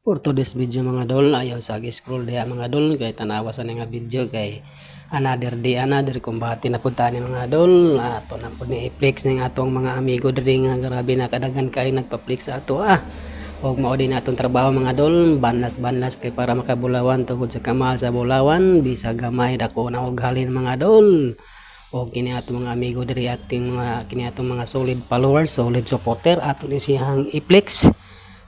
For today's video mga dol, ayaw sa scroll diha mga dol kay tanawa sa nga video kay another day another kumbati na punta ni mga dol. Ato na pud ni i-flex ning atong mga amigo diri nga grabe na kadaghan kay nagpa-flex sa ato og mao din atong trabaho mga dol, banlas kay para makabulawan tungod sa kamal sa bulawan bisa gamay dako na og halin mga dol. O kini atong mga amigo diri ating mga kini atong mga solid followers, solid supporter ato ni siyang i-flex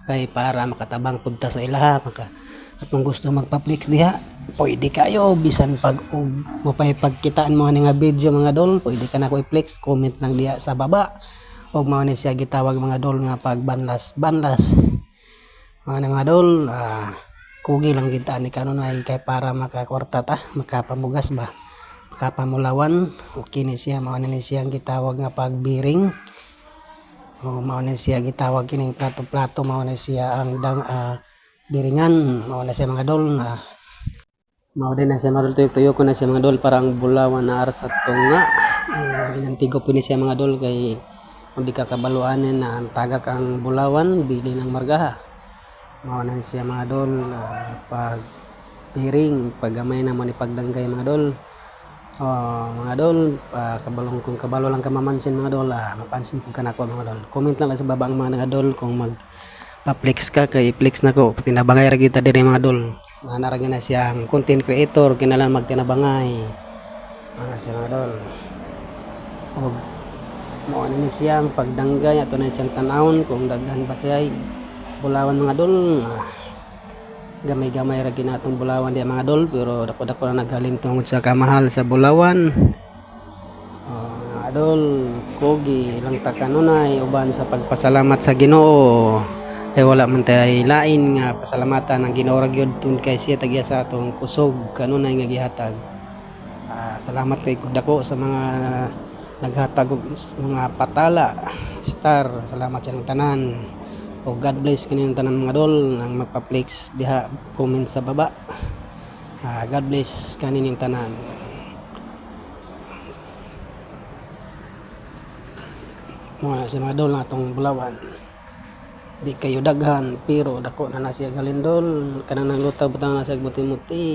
kay para makatabang punta sa ilaha at kung gusto magpa-flex diha pwede kayo bisan pag mapay pagkitaan mo nga video mga dol, pwede ka na ko i-flex, comment lang diha sa baba og mao ni siya gitawag mga dol nga pag banlas mga dol. Kugi lang kita ni kanon ay kay para makakwarta ta, makapamugas ba, makapamulawan. Okay ni siya, mao ni siyang gitawag nga pagbiring. Mao na siya gitawag kining plato mao na siya ang biringan, mao na siya mga dol mao din na siya mga dol, tuyo ko na siya mga dol para ang bulawan na aras at tunga. Inantigo po ni siya mga dol kay kung di kakabaluanin na ang tagak ang bulawan bili ng margaha. Mao na siya mga dol, pag biring paggamay na mo ni pagdanggay mga dol. Mga dol, kung kabalo lang ka mamansin mga dol, mapansin po ka na ko mga dol. Comment lang sa baba ang mga dol kung magpa-flex ka kay flex na ko. Tinabangay ra kita diri mga dol. Naragyan na siyang content creator, kinalan magtinabangay. Ano siya mga dol. Og mo ni siyang pagdanggay ato na siyang tanawon kung daghan ba siya bulawan mga dol. Gamay-gamay ra ginatong bulawan di mga dol, pero dako-dako na naghaling tungod sa kamahal sa bulawan. Mga dol, kogi lang ta kanunay uban sa pagpasalamat sa Ginoo. Kay wala man tay lain nga pasalamatan ang Ginoo ra gyud tun kay siya tagya sa atong kusog kanunay nga gihatag. Salamat kay dako sa mga naghatag og mga patala, star. Salamat sa tanan. O God bless kanilang tanan mga dol nang magpa-flex diha, comment sa baba. God bless kanilang tanan. Muna si mga dol natong bulawan. Di kayo daghan pero dako na siya galindol kanang nang lutaw butang na siya muti-muti.